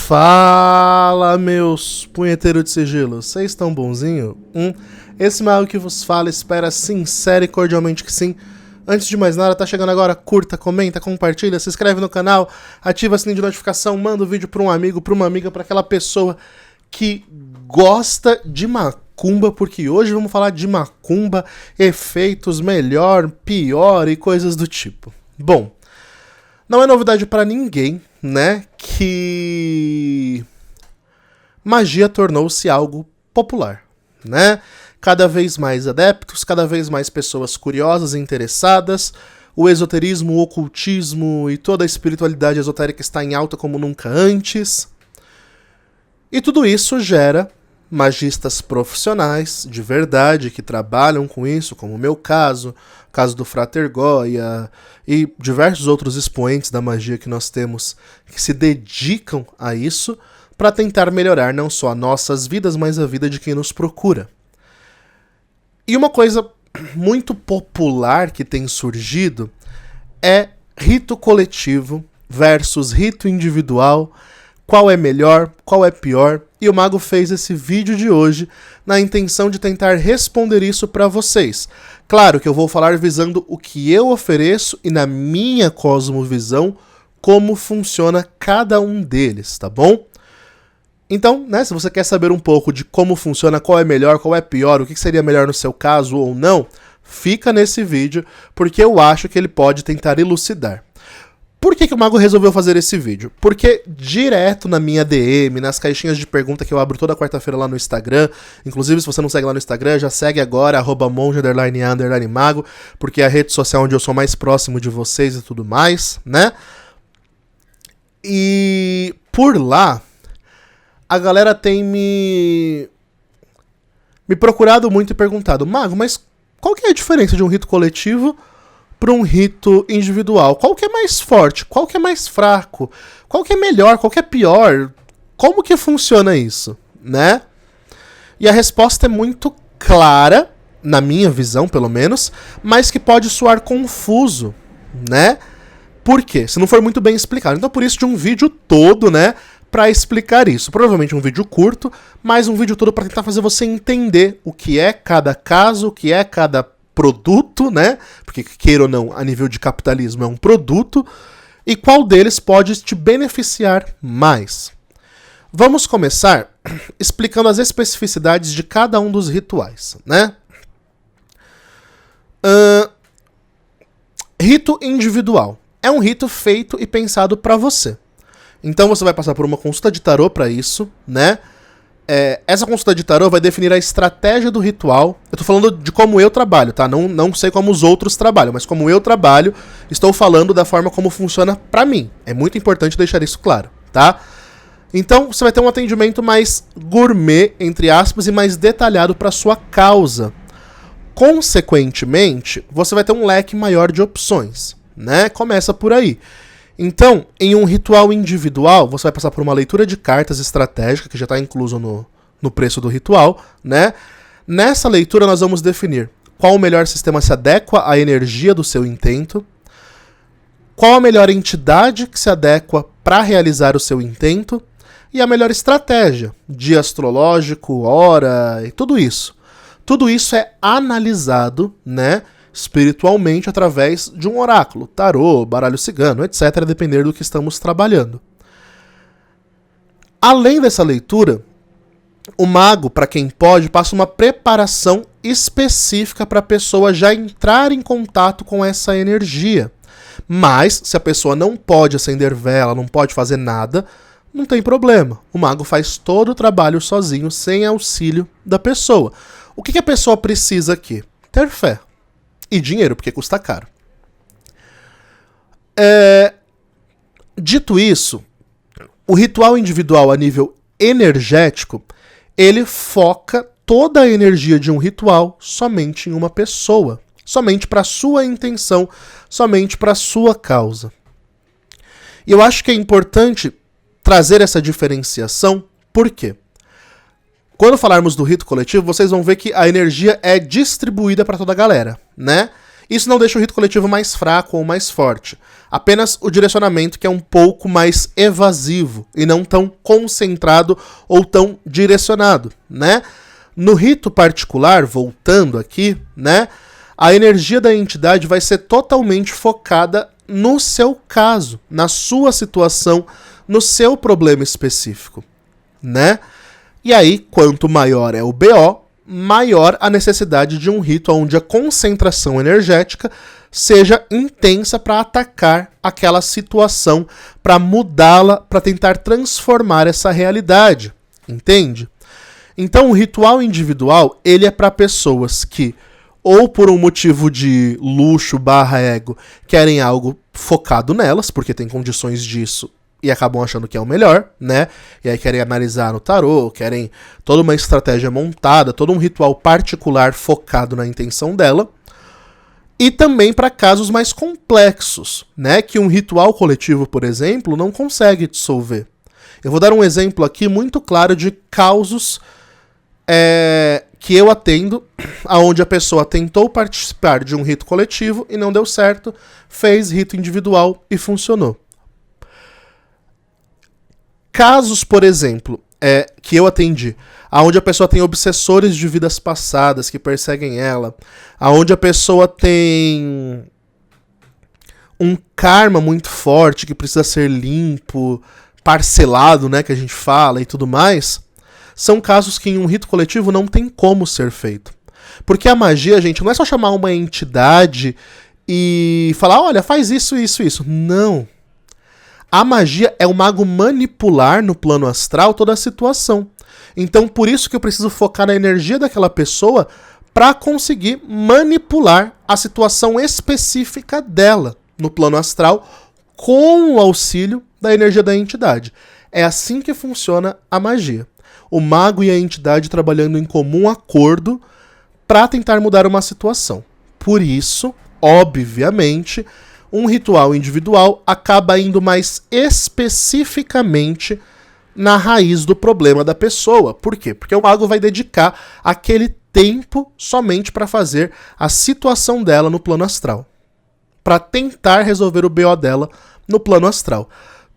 Fala, meus punheteiros de sigilo, vocês estão bonzinho? Esse mago que vos fala espera sincero e cordialmente que sim. Antes de mais nada, tá chegando agora, curta, comenta, compartilha, se inscreve no canal, ativa o sininho de notificação, manda o vídeo pra um amigo, pra uma amiga, pra aquela pessoa que gosta de macumba, porque hoje vamos falar de macumba, efeitos melhor, pior e coisas do tipo. Bom, não é novidade pra ninguém, né, que magia tornou-se algo popular, né? Cada vez mais adeptos, cada vez mais pessoas curiosas e interessadas, o esoterismo, o ocultismo e toda a espiritualidade esotérica está em alta como nunca antes. E tudo isso gera magistas profissionais de verdade que trabalham com isso, como o meu caso, o caso do Frater Goya e diversos outros expoentes da magia que nós temos que se dedicam a isso para tentar melhorar não só nossas vidas, mas a vida de quem nos procura. E uma coisa muito popular que tem surgido é rito coletivo versus rito individual, qual é melhor, qual é pior, e o Mago fez esse vídeo de hoje na intenção de tentar responder isso para vocês. Claro que eu vou falar visando o que eu ofereço e na minha cosmovisão como funciona cada um deles, tá bom? Então, né, se você quer saber um pouco de como funciona, qual é melhor, qual é pior, o que seria melhor no seu caso ou não, fica nesse vídeo, porque eu acho que ele pode tentar elucidar. Por que o Mago resolveu fazer esse vídeo? Porque direto na minha DM, nas caixinhas de pergunta que eu abro toda quarta-feira lá no Instagram, inclusive se você não segue lá no Instagram, já segue agora, @monge_mago, porque é a rede social onde eu sou mais próximo de vocês e tudo mais, né? E por lá, a galera tem me procurado muito e perguntado: Mago, mas qual que é a diferença de um rito coletivo para um rito individual? Qual que é mais forte? Qual que é mais fraco? Qual que é melhor? Qual que é pior? Como que funciona isso, né? E a resposta é muito clara, na minha visão pelo menos, mas que pode soar confuso, né? Por quê? Se não for muito bem explicado. Então por isso de um vídeo todo, né, para explicar isso. Provavelmente um vídeo curto, mas um vídeo todo para tentar fazer você entender o que é cada caso, o que é cada produto, né? Porque, queira ou não, a nível de capitalismo é um produto, e qual deles pode te beneficiar mais. Vamos começar explicando as especificidades de cada um dos rituais, né? Rito individual. É um rito feito e pensado para você. Então você vai passar por uma consulta de tarô para isso, né? Essa consulta de tarô vai definir a estratégia do ritual. Eu tô falando de como eu trabalho, tá? Não sei como os outros trabalham, mas como eu trabalho, estou falando da forma como funciona pra mim. É muito importante deixar isso claro, tá? Então você vai ter um atendimento mais gourmet, entre aspas, e mais detalhado pra sua causa. Consequentemente, você vai ter um leque maior de opções, né? Começa por aí. Então, em um ritual individual, você vai passar por uma leitura de cartas estratégica, que já está incluso no preço do ritual, né? Nessa leitura nós vamos definir qual o melhor sistema se adequa à energia do seu intento, qual a melhor entidade que se adequa para realizar o seu intento, e a melhor estratégia, dia astrológico, hora e tudo isso. Tudo isso é analisado, né, espiritualmente através de um oráculo, tarô, baralho cigano, etc., a depender do que estamos trabalhando. Além dessa leitura, o mago, para quem pode, passa uma preparação específica para a pessoa já entrar em contato com essa energia. Mas, se a pessoa não pode acender vela, não pode fazer nada, não tem problema. O mago faz todo o trabalho sozinho, sem auxílio da pessoa. O que a pessoa precisa aqui? Ter fé. E dinheiro, porque custa caro. Dito isso, o ritual individual a nível energético, ele foca toda a energia de um ritual somente em uma pessoa. Somente para a sua intenção, somente para a sua causa. E eu acho que é importante trazer essa diferenciação, por quê? Quando falarmos do rito coletivo, vocês vão ver que a energia é distribuída para toda a galera, né? Isso não deixa o rito coletivo mais fraco ou mais forte. Apenas o direcionamento que é um pouco mais evasivo e não tão concentrado ou tão direcionado, né? No rito particular, voltando aqui, né? A energia da entidade vai ser totalmente focada no seu caso, na sua situação, no seu problema específico, né? E aí, quanto maior é o BO, maior a necessidade de um rito onde a concentração energética seja intensa para atacar aquela situação, para mudá-la, para tentar transformar essa realidade, entende? Então, o ritual individual, ele é para pessoas que, ou por um motivo de luxo / ego, querem algo focado nelas, porque tem condições disso e acabam achando que é o melhor, né? E aí querem analisar no tarô, querem toda uma estratégia montada, todo um ritual particular focado na intenção dela. E também para casos mais complexos, né? Que um ritual coletivo, por exemplo, não consegue dissolver. Eu vou dar um exemplo aqui muito claro de causos que eu atendo, onde a pessoa tentou participar de um rito coletivo e não deu certo, fez rito individual e funcionou. Casos, por exemplo, que eu atendi, onde a pessoa tem obsessores de vidas passadas que perseguem ela, onde a pessoa tem um karma muito forte que precisa ser limpo, parcelado, né, que a gente fala e tudo mais, são casos que em um rito coletivo não tem como ser feito. Porque a magia, gente, não é só chamar uma entidade e falar, olha, faz isso, isso, isso. Não. A magia é o mago manipular no plano astral toda a situação. Então, por isso que eu preciso focar na energia daquela pessoa para conseguir manipular a situação específica dela no plano astral com o auxílio da energia da entidade. É assim que funciona a magia. O mago e a entidade trabalhando em comum acordo para tentar mudar uma situação. Por isso, obviamente, um ritual individual acaba indo mais especificamente na raiz do problema da pessoa. Por quê? Porque o mago vai dedicar aquele tempo somente para fazer a situação dela no plano astral, para tentar resolver o BO dela no plano astral.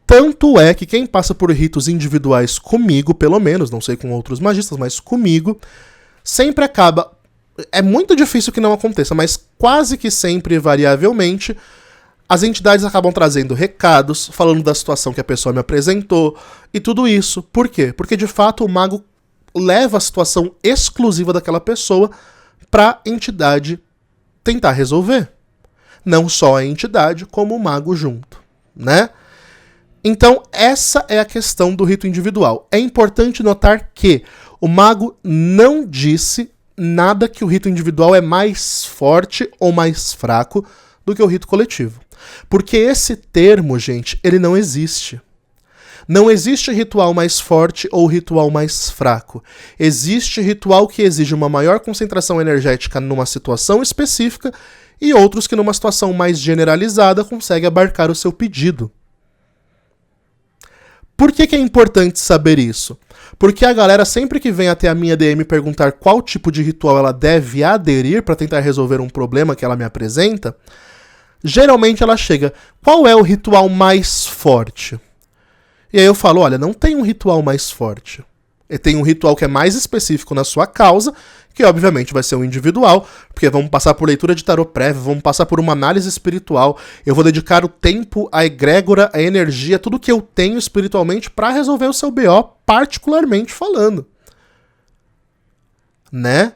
Tanto é que quem passa por ritos individuais comigo, pelo menos, não sei com outros magistas, mas comigo, sempre acaba... É muito difícil que não aconteça, mas quase que sempre, variavelmente, as entidades acabam trazendo recados, falando da situação que a pessoa me apresentou, e tudo isso. Por quê? Porque, de fato, o mago leva a situação exclusiva daquela pessoa para a entidade tentar resolver. Não só a entidade, como o mago junto, né? Então, essa é a questão do rito individual. É importante notar que o mago não disse nada que o rito individual é mais forte ou mais fraco do que o rito coletivo. Porque esse termo, gente, ele não existe. Não existe ritual mais forte ou ritual mais fraco. Existe ritual que exige uma maior concentração energética numa situação específica e outros que numa situação mais generalizada consegue abarcar o seu pedido. Por que é importante saber isso? Porque a galera, sempre que vem até a minha DM perguntar qual tipo de ritual ela deve aderir para tentar resolver um problema que ela me apresenta, geralmente ela chega, qual é o ritual mais forte? E aí eu falo, olha, não tem um ritual mais forte. Tem um ritual que é mais específico na sua causa, que obviamente vai ser um individual, porque vamos passar por leitura de tarô prévia, vamos passar por uma análise espiritual, eu vou dedicar o tempo, a egrégora, a energia, tudo que eu tenho espiritualmente para resolver o seu BO, particularmente falando. Né?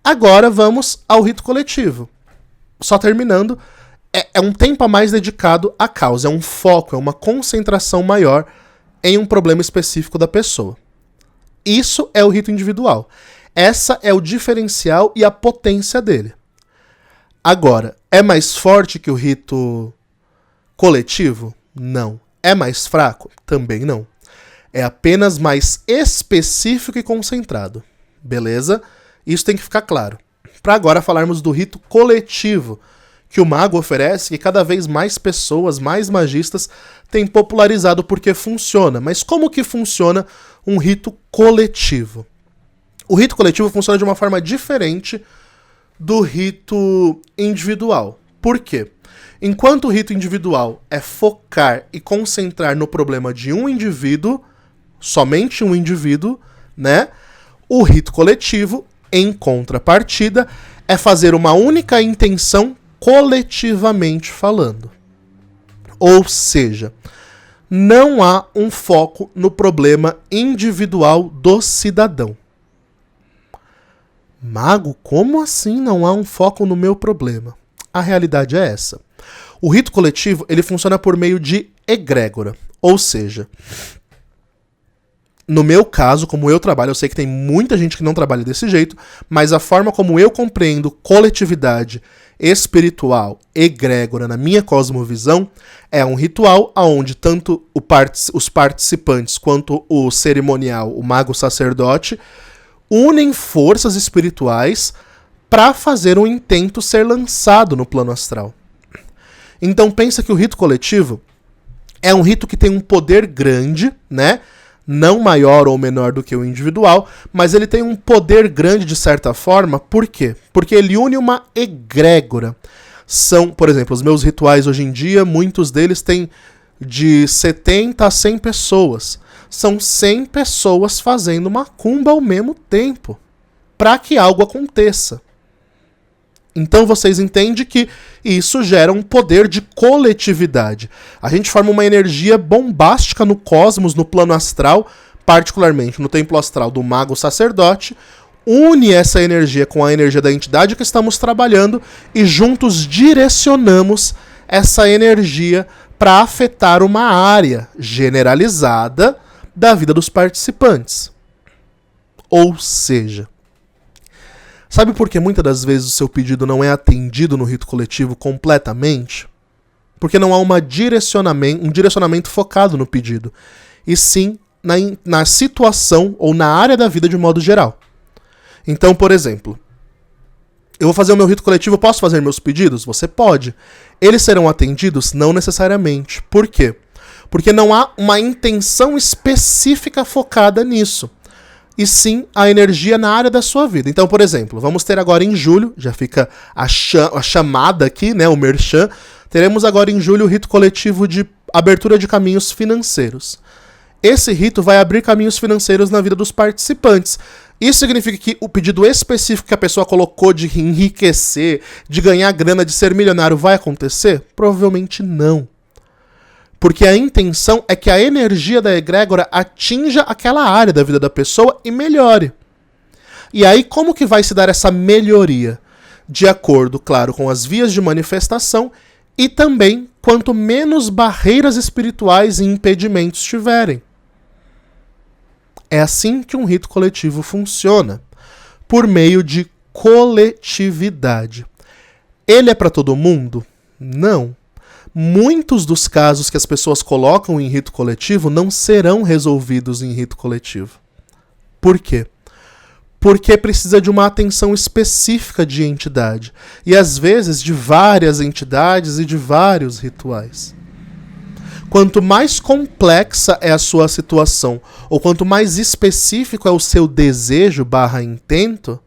Agora vamos ao rito coletivo. Só terminando, é um tempo a mais dedicado à causa, é um foco, é uma concentração maior em um problema específico da pessoa. Isso é o rito individual. Essa é o diferencial e a potência dele. Agora, é mais forte que o rito coletivo? Não. É mais fraco? Também não. É apenas mais específico e concentrado. Beleza? Isso tem que ficar claro. Para agora falarmos do rito coletivo, que o mago oferece, que cada vez mais pessoas, mais magistas, têm popularizado porque funciona. Mas como que funciona um rito coletivo? O rito coletivo funciona de uma forma diferente do rito individual. Por quê? Enquanto o rito individual é focar e concentrar no problema de um indivíduo, somente um indivíduo, né? O rito coletivo, em contrapartida, é fazer uma única intenção coletivamente falando. Ou seja, não há um foco no problema individual do cidadão. Mago, como assim não há um foco no meu problema? A realidade é essa. O rito coletivo, ele funciona por meio de egrégora. Ou seja, no meu caso, como eu trabalho, eu sei que tem muita gente que não trabalha desse jeito, mas a forma como eu compreendo coletividade espiritual, egrégora, na minha cosmovisão, é um ritual onde tanto os participantes quanto o cerimonial, o mago sacerdote, unem forças espirituais para fazer um intento ser lançado no plano astral. Então pensa que o rito coletivo é um rito que tem um poder grande, né? Não maior ou menor do que o individual, mas ele tem um poder grande de certa forma. Por quê? Porque ele une uma egrégora. São, por exemplo, os meus rituais hoje em dia, muitos deles têm de 70 a 100 pessoas. São 100 pessoas fazendo macumba ao mesmo tempo, para que algo aconteça. Então vocês entendem que isso gera um poder de coletividade. A gente forma uma energia bombástica no cosmos, no plano astral, particularmente no templo astral do mago sacerdote, une essa energia com a energia da entidade que estamos trabalhando e juntos direcionamos essa energia para afetar uma área generalizada da vida dos participantes. Ou seja, sabe por que muitas das vezes o seu pedido não é atendido no rito coletivo completamente? Porque não há um direcionamento focado no pedido, e sim na situação ou na área da vida de modo geral. Então, por exemplo, eu vou fazer o meu rito coletivo, posso fazer meus pedidos? Você pode. Eles serão atendidos? Não necessariamente. Por quê? Porque não há uma intenção específica focada nisso, e sim a energia na área da sua vida. Então, por exemplo, vamos ter agora em julho, já fica a chamada aqui, né, o merchan, teremos agora em julho o rito coletivo de abertura de caminhos financeiros. Esse rito vai abrir caminhos financeiros na vida dos participantes. Isso significa que o pedido específico que a pessoa colocou de enriquecer, de ganhar grana, de ser milionário vai acontecer? Provavelmente não. Porque a intenção é que a energia da egrégora atinja aquela área da vida da pessoa e melhore. E aí, como que vai se dar essa melhoria? De acordo, claro, com as vias de manifestação e também quanto menos barreiras espirituais e impedimentos tiverem. É assim que um rito coletivo funciona, por meio de coletividade. Ele é para todo mundo? Não. Muitos dos casos que as pessoas colocam em rito coletivo não serão resolvidos em rito coletivo. Por quê? Porque precisa de uma atenção específica de entidade. E às vezes de várias entidades e de vários rituais. Quanto mais complexa é a sua situação, ou quanto mais específico é o seu desejo / intento,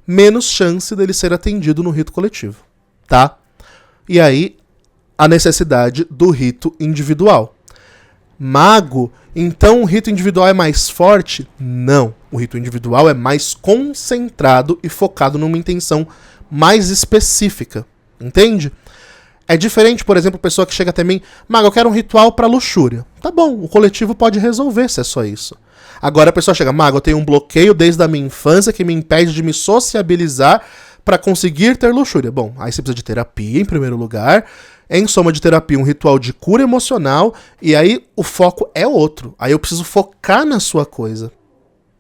menos chance dele ser atendido no rito coletivo. Tá? E aí, a necessidade do rito individual. Mago, então o rito individual é mais forte? Não. O rito individual é mais concentrado e focado numa intenção mais específica. Entende? É diferente, por exemplo, a pessoa que chega até mim, Mago, eu quero um ritual para luxúria. Tá bom, o coletivo pode resolver se é só isso. Agora a pessoa chega, Mago, eu tenho um bloqueio desde a minha infância que me impede de me sociabilizar para conseguir ter luxúria. Bom, aí você precisa de terapia em primeiro lugar, em soma de terapia um ritual de cura emocional, e aí o foco é outro. Aí eu preciso focar na sua coisa.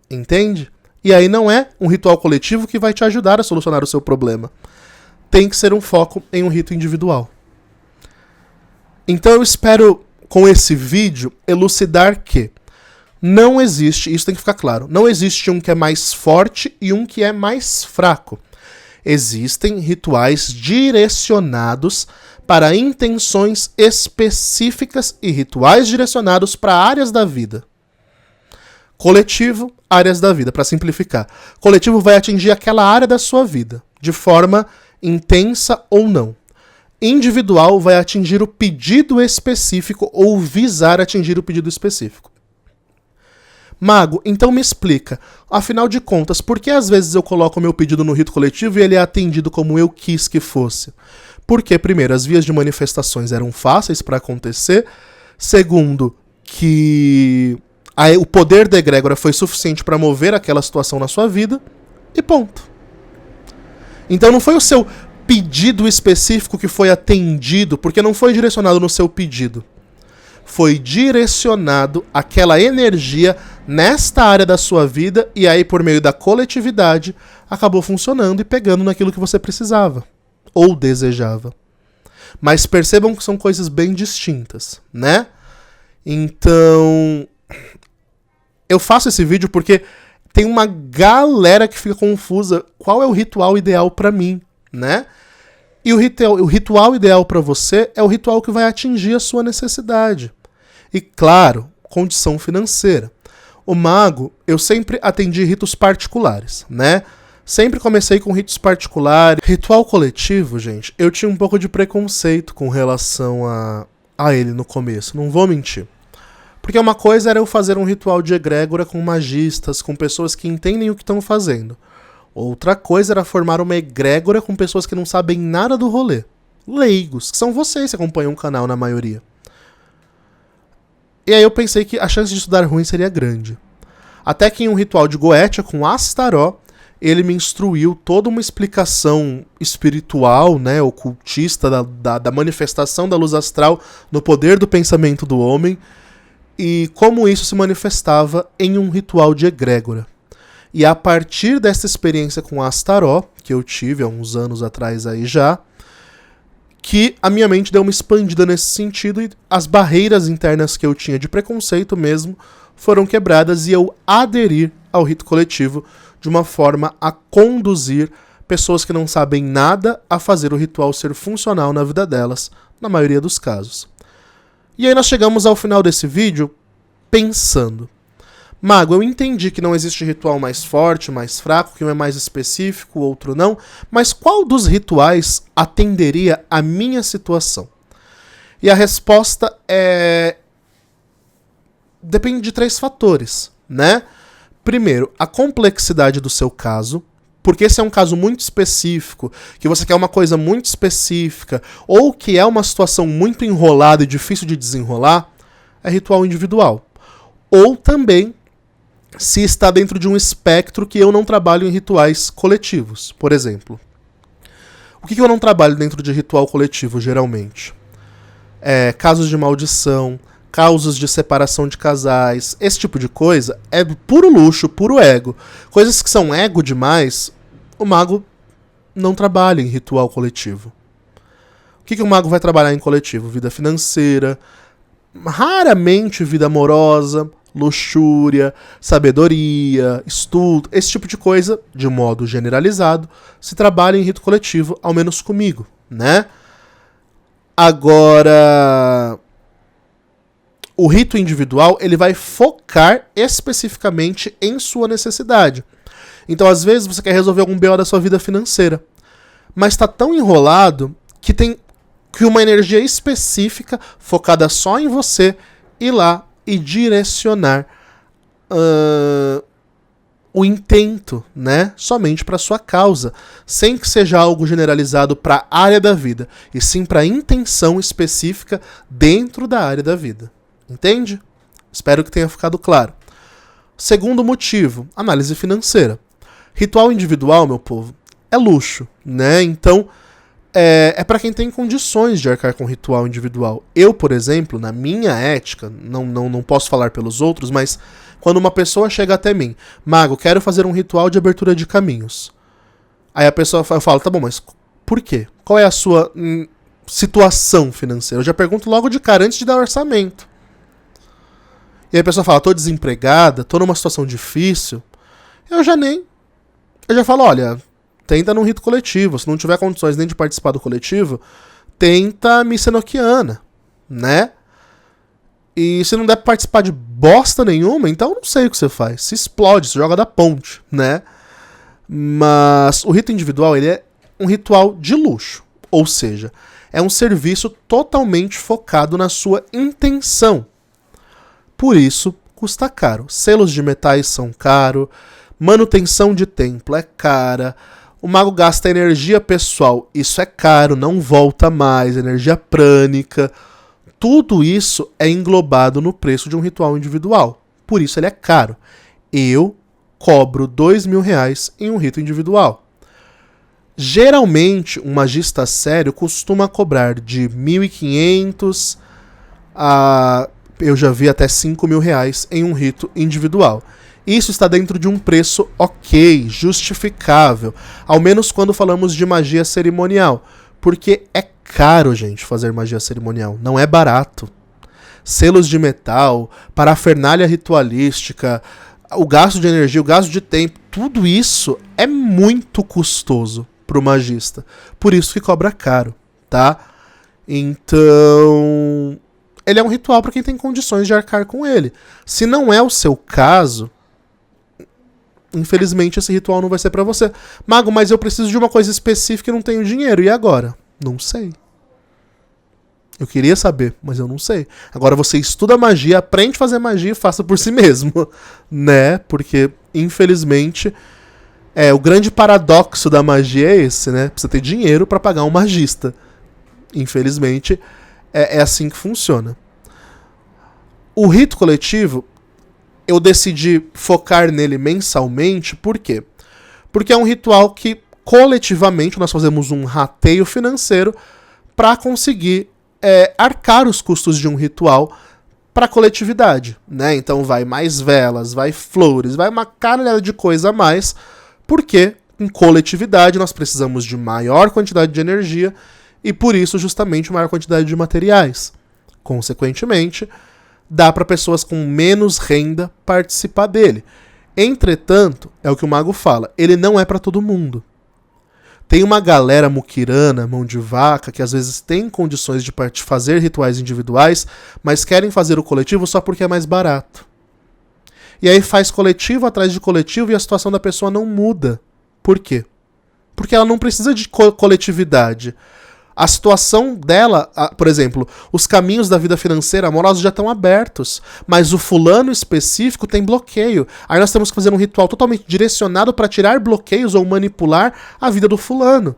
Entende? E aí não é um ritual coletivo que vai te ajudar a solucionar o seu problema. Tem que ser um foco em um rito individual. Então eu espero, com esse vídeo, elucidar que não existe, isso tem que ficar claro, não existe um que é mais forte e um que é mais fraco. Existem rituais direcionados para intenções específicas e rituais direcionados para áreas da vida. Coletivo, áreas da vida, para simplificar. Coletivo vai atingir aquela área da sua vida, de forma intensa ou não. Individual vai atingir o pedido específico ou visar atingir o pedido específico. Mago, então me explica, afinal de contas, por que às vezes eu coloco o meu pedido no rito coletivo e ele é atendido como eu quis que fosse? Porque, primeiro, as vias de manifestações eram fáceis para acontecer. Segundo, que o poder da egrégora foi suficiente para mover aquela situação na sua vida. E ponto. Então não foi o seu pedido específico que foi atendido, porque não foi direcionado no seu pedido. Foi direcionado aquela energia nesta área da sua vida e aí, por meio da coletividade, acabou funcionando e pegando naquilo que você precisava ou desejava. Mas percebam que são coisas bem distintas, né? Então, eu faço esse vídeo porque tem uma galera que fica confusa qual é o ritual ideal pra mim, né? E o ritual ideal pra você é o ritual que vai atingir a sua necessidade. E claro, condição financeira. O mago, eu sempre atendi ritos particulares, né? Sempre comecei com ritos particulares. Ritual coletivo, gente, eu tinha um pouco de preconceito com relação a ele no começo, não vou mentir. Porque uma coisa era eu fazer um ritual de egrégora com magistas, com pessoas que entendem o que estão fazendo. Outra coisa era formar uma egrégora com pessoas que não sabem nada do rolê. Leigos, que são vocês que acompanham o canal na maioria. E aí eu pensei que a chance disso dar ruim seria grande. Até que em um ritual de Goetia com Astaró, ele me instruiu toda uma explicação espiritual, né, ocultista, da manifestação da luz astral no poder do pensamento do homem e como isso se manifestava em um ritual de egrégora. E a partir dessa experiência com Astaró, que eu tive há uns anos atrás aí já, que a minha mente deu uma expandida nesse sentido e as barreiras internas que eu tinha de preconceito mesmo foram quebradas e eu aderi ao rito coletivo de uma forma a conduzir pessoas que não sabem nada a fazer o ritual ser funcional na vida delas, na maioria dos casos. E aí nós chegamos ao final desse vídeo pensando: Mago, eu entendi que não existe ritual mais forte, mais fraco, que um é mais específico, o outro não, mas qual dos rituais atenderia a minha situação? E a resposta é... depende de 3 fatores, né? Primeiro, a complexidade do seu caso, porque esse é um caso muito específico, que você quer uma coisa muito específica, ou que é uma situação muito enrolada e difícil de desenrolar, é ritual individual. Ou também se está dentro de um espectro que eu não trabalho em rituais coletivos, por exemplo. O que eu não trabalho dentro de ritual coletivo, geralmente? Casos de maldição, causas de separação de casais, esse tipo de coisa é puro luxo, puro ego. Coisas que são ego demais, o mago não trabalha em ritual coletivo. O que o mago vai trabalhar em coletivo? Vida financeira, raramente vida amorosa, luxúria, sabedoria, estudo, esse tipo de coisa, de modo generalizado, se trabalha em rito coletivo, ao menos comigo, né? Agora, o rito individual, ele vai focar especificamente em sua necessidade. Então, às vezes, você quer resolver algum BO da sua vida financeira, mas está tão enrolado que tem que uma energia específica, focada só em você, ir lá e direcionar o intento, né, somente para sua causa, sem que seja algo generalizado para a área da vida, e sim para a intenção específica dentro da área da vida. Entende? Espero que tenha ficado claro. Segundo motivo, análise financeira. Ritual individual, meu povo, é luxo, né? Então, é para quem tem condições de arcar com ritual individual. Eu, por exemplo, na minha ética, não posso falar pelos outros, mas quando uma pessoa chega até mim, Mago, quero fazer um ritual de abertura de caminhos. Aí a pessoa fala, tá bom, mas por quê? Qual é a sua situação financeira? Eu já pergunto logo de cara, antes de dar orçamento. E aí a pessoa fala, tô desempregada, tô numa situação difícil. Eu já falo, olha, tenta num rito coletivo. Se não tiver condições nem de participar do coletivo, tenta missa enoquiana, né? E se não der pra participar de bosta nenhuma, então não sei o que você faz. Se explode, se joga da ponte, né? Mas o rito individual, ele é um ritual de luxo, ou seja, é um serviço totalmente focado na sua intenção. Por isso, custa caro. Selos de metais são caros, manutenção de templo é cara, o mago gasta energia pessoal, isso é caro, não volta mais, energia prânica. Tudo isso é englobado no preço de um ritual individual. Por isso ele é caro. Eu cobro R$2.000 em um rito individual. Geralmente, um magista sério costuma cobrar de 1.500 a... eu já vi até R$5.000 em um rito individual. Isso está dentro de um preço ok, justificável, ao menos quando falamos de magia cerimonial, porque é caro, gente, fazer magia cerimonial, não é barato. Selos de metal, parafernália ritualística, o gasto de energia, o gasto de tempo, tudo isso é muito custoso para o magista, por isso que cobra caro, tá? Então, ele é um ritual para quem tem condições de arcar com ele. Se não é o seu caso, infelizmente esse ritual não vai ser pra você. Mago, mas eu preciso de uma coisa específica e não tenho dinheiro. E agora? Não sei. Eu queria saber, mas eu não sei. Agora você estuda magia, aprende a fazer magia e faça por si mesmo. Né? Porque, infelizmente, o grande paradoxo da magia é esse, né? Precisa ter dinheiro pra pagar um magista. Infelizmente, é assim que funciona. O rito coletivo, eu decidi focar nele mensalmente, por quê? Porque é um ritual que, coletivamente, nós fazemos um rateio financeiro para conseguir arcar os custos de um ritual para a coletividade, né? Então vai mais velas, vai flores, vai uma caralhada de coisa a mais, porque em coletividade nós precisamos de maior quantidade de energia e por isso justamente maior quantidade de materiais. Consequentemente, dá para pessoas com menos renda participar dele. Entretanto, é o que o mago fala, ele não é para todo mundo. Tem uma galera muquirana, mão de vaca, que às vezes tem condições de fazer rituais individuais, mas querem fazer o coletivo só porque é mais barato. E aí faz coletivo atrás de coletivo e a situação da pessoa não muda. Por quê? Porque ela não precisa de coletividade. A situação dela, por exemplo, os caminhos da vida financeira amorosa já estão abertos, mas o fulano específico tem bloqueio. Aí nós temos que fazer um ritual totalmente direcionado para tirar bloqueios ou manipular a vida do fulano.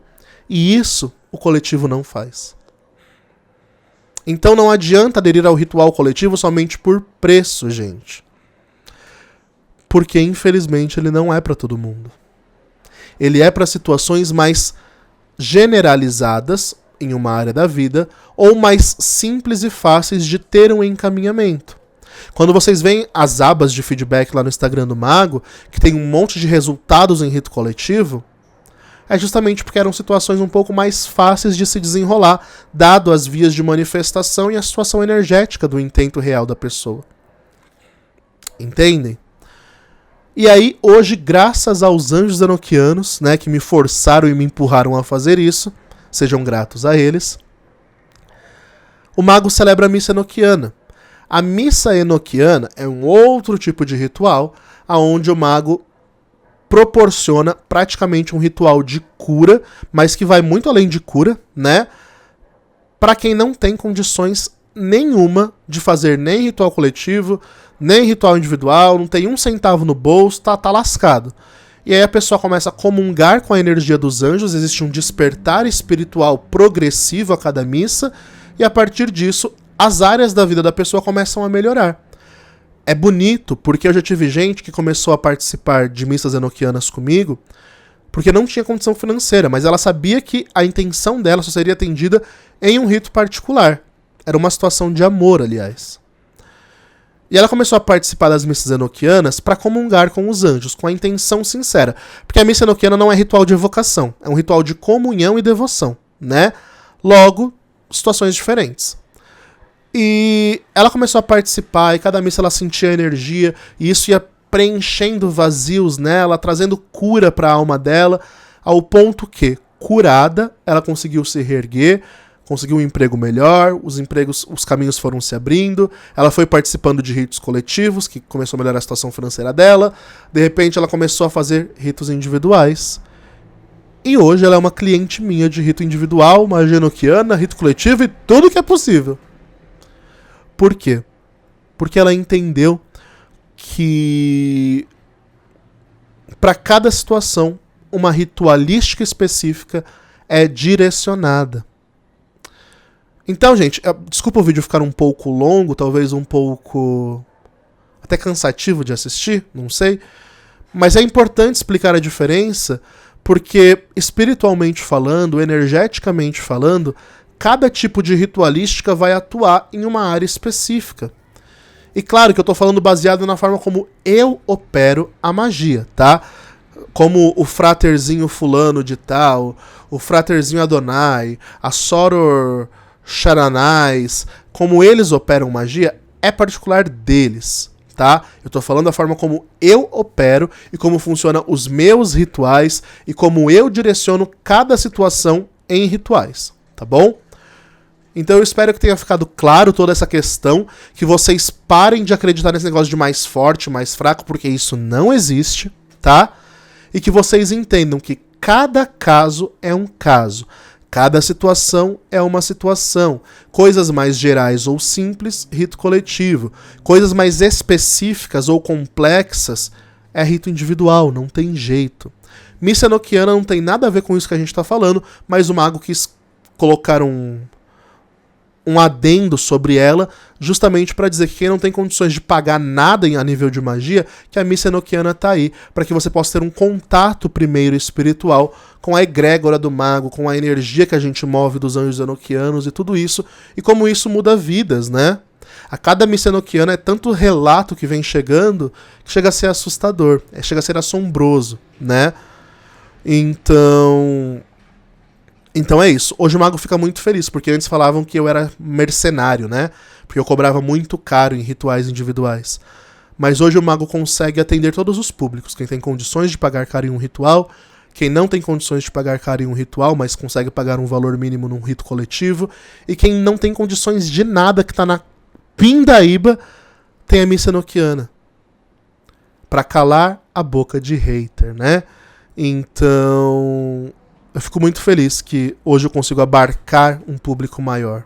E isso o coletivo não faz. Então não adianta aderir ao ritual coletivo somente por preço, gente. Porque infelizmente ele não é para todo mundo. Ele é para situações mais generalizadas em uma área da vida, ou mais simples e fáceis de ter um encaminhamento. Quando vocês veem as abas de feedback lá no Instagram do Mago, que tem um monte de resultados em rito coletivo, é justamente porque eram situações um pouco mais fáceis de se desenrolar, dado as vias de manifestação e a situação energética do intento real da pessoa. Entendem? E aí, hoje, graças aos anjos enoquianos, né, que me forçaram e me empurraram a fazer isso, sejam gratos a eles, o mago celebra a missa enoquiana. A missa enoquiana é um outro tipo de ritual, onde o mago proporciona praticamente um ritual de cura, mas que vai muito além de cura, né? Para quem não tem condições nenhuma de fazer nem ritual coletivo, nem ritual individual, não tem um centavo no bolso, tá lascado. E aí a pessoa começa a comungar com a energia dos anjos, existe um despertar espiritual progressivo a cada missa, e a partir disso, as áreas da vida da pessoa começam a melhorar. É bonito, porque eu já tive gente que começou a participar de missas enoquianas comigo, porque não tinha condição financeira, mas ela sabia que a intenção dela só seria atendida em um rito particular. Era uma situação de amor, aliás. E ela começou a participar das missas enoquianas para comungar com os anjos, com a intenção sincera. Porque a missa enoquiana não é ritual de evocação, é um ritual de comunhão e devoção, né? Logo, situações diferentes. E ela começou a participar, e cada missa ela sentia energia, e isso ia preenchendo vazios nela, trazendo cura para a alma dela, ao ponto que, curada, ela conseguiu se reerguer, conseguiu um emprego melhor, os caminhos foram se abrindo, ela foi participando de ritos coletivos, que começou a melhorar a situação financeira dela, de repente ela começou a fazer ritos individuais, E hoje ela é uma cliente minha de rito individual, magia enoquiana, rito coletivo e tudo que é possível. Por quê? Porque ela entendeu que para cada situação, uma ritualística específica é direcionada. Então, gente, desculpa o vídeo ficar um pouco longo, talvez um pouco até cansativo de assistir, não sei. Mas é importante explicar a diferença, porque espiritualmente falando, energeticamente falando, cada tipo de ritualística vai atuar em uma área específica. E claro que eu tô falando baseado na forma como eu opero a magia, tá? Como o fraterzinho fulano de tal, o fraterzinho Adonai, a Soror Charanais, como eles operam magia, é particular deles, tá? Eu tô falando da forma como eu opero e como funcionam os meus rituais e como eu direciono cada situação em rituais, tá bom? Então eu espero que tenha ficado claro toda essa questão, que vocês parem de acreditar nesse negócio de mais forte, mais fraco, porque isso não existe, tá? E que vocês entendam que cada caso é um caso, cada situação é uma situação. Coisas mais gerais ou simples, rito coletivo. Coisas mais específicas ou complexas, é rito individual, não tem jeito. Missa enoquiana não tem nada a ver com isso que a gente está falando, mas o mago quis colocar um adendo sobre ela, justamente para dizer que quem não tem condições de pagar nada a nível de magia, que a missa enoquiana tá aí, para que você possa ter um contato primeiro espiritual com a egrégora do mago, com a energia que a gente move dos anjos enoquianos e tudo isso, e como isso muda vidas, né? A cada missa enoquiana é tanto relato que vem chegando, que chega a ser assustador, chega a ser assombroso, né? Então é isso. Hoje o mago fica muito feliz, porque antes falavam que eu era mercenário, né? Porque eu cobrava muito caro em rituais individuais. Mas hoje o mago consegue atender todos os públicos. Quem tem condições de pagar caro em um ritual, quem não tem condições de pagar caro em um ritual, mas consegue pagar um valor mínimo num rito coletivo, e quem não tem condições de nada, que tá na pindaíba, tem a missa enoquiana. Pra calar a boca de hater, né? Então eu fico muito feliz que hoje eu consigo abarcar um público maior.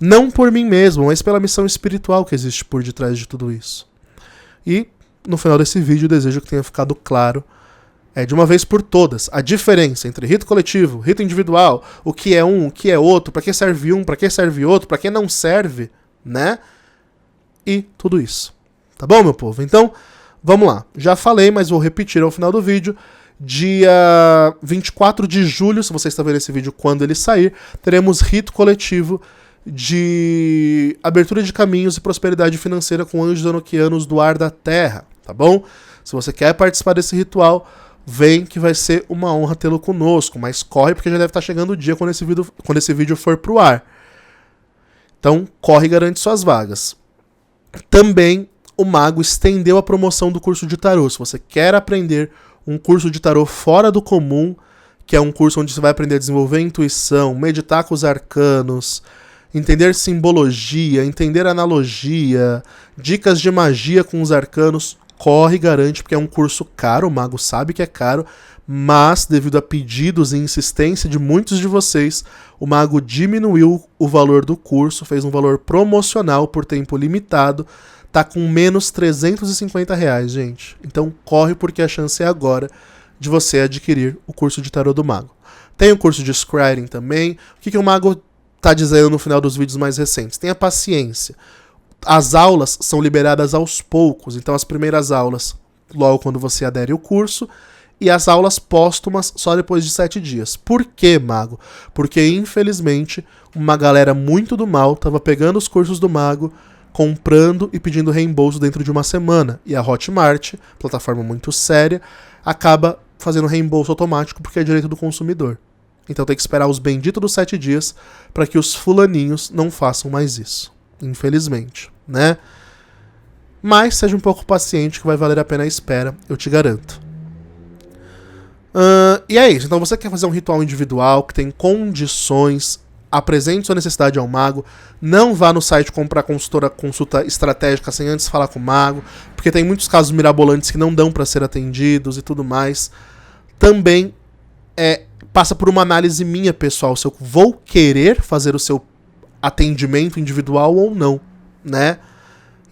Não por mim mesmo, mas pela missão espiritual que existe por detrás de tudo isso. E, no final desse vídeo, eu desejo que tenha ficado claro, de uma vez por todas, a diferença entre rito coletivo, rito individual, o que é um, o que é outro, para que serve um, para que serve outro, para que não serve, né? E tudo isso. Tá bom, meu povo? Então, vamos lá. Já falei, mas vou repetir ao final do vídeo. Dia 24 de julho, se você está vendo esse vídeo quando ele sair, teremos rito coletivo de abertura de caminhos e prosperidade financeira com anjos enoquianos do ar da terra, tá bom? Se você quer participar desse ritual, vem que vai ser uma honra tê-lo conosco, mas corre porque já deve estar chegando o dia quando esse vídeo for pro ar. Então corre e garante suas vagas. Também o mago estendeu a promoção do curso de tarô. Se você quer aprender um curso de tarô fora do comum, que é um curso onde você vai aprender a desenvolver intuição, meditar com os arcanos, entender simbologia, entender analogia, dicas de magia com os arcanos, corre e garante, porque é um curso caro, o mago sabe que é caro, mas devido a pedidos e insistência de muitos de vocês, o mago diminuiu o valor do curso, fez um valor promocional por tempo limitado, tá com menos R$350, gente. Então corre porque a chance é agora de você adquirir o curso de tarô do mago. Tem o curso de Scrying também. O que o mago tá dizendo no final dos vídeos mais recentes? Tenha paciência. As aulas são liberadas aos poucos. Então as primeiras aulas logo quando você adere ao curso, e as aulas póstumas só depois de 7 dias. Por quê, mago? Porque infelizmente uma galera muito do mal tava pegando os cursos do mago, comprando e pedindo reembolso dentro de uma semana. E a Hotmart, plataforma muito séria, acaba fazendo reembolso automático porque é direito do consumidor. Então tem que esperar os benditos dos 7 dias para que os fulaninhos não façam mais isso. Infelizmente, né? Mas seja um pouco paciente que vai valer a pena a espera, eu te garanto. E é isso. Então você quer fazer um ritual individual que tem condições, apresente sua necessidade ao mago, não vá no site comprar consulta estratégica sem antes falar com o mago, porque tem muitos casos mirabolantes que não dão para ser atendidos e tudo mais. Também passa por uma análise minha pessoal, se eu vou querer fazer o seu atendimento individual ou não, né?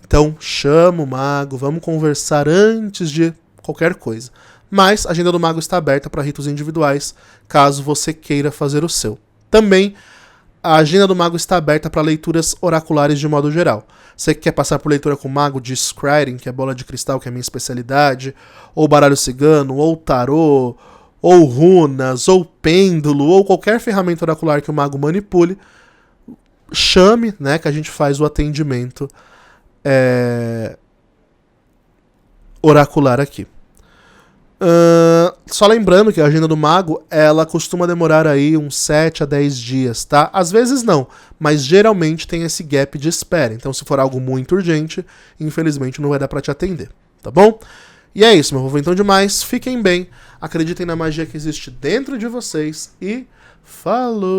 Então, chama o mago, vamos conversar antes de qualquer coisa. Mas a agenda do mago está aberta para ritos individuais, caso você queira fazer o seu. Também, a agenda do mago está aberta para leituras oraculares de modo geral. Você que quer passar por leitura com o mago de Scrying, que é bola de cristal, que é a minha especialidade, ou baralho cigano, ou tarô, ou runas, ou pêndulo, ou qualquer ferramenta oracular que o mago manipule, chame, né, que a gente faz o atendimento oracular aqui. Só lembrando que a agenda do mago, ela costuma demorar aí uns 7 a 10 dias, tá? Às vezes não, mas geralmente tem esse gap de espera. Então, se for algo muito urgente, infelizmente não vai dar pra te atender, tá bom? E é isso, meu povo. Então, demais, fiquem bem, acreditem na magia que existe dentro de vocês e falou!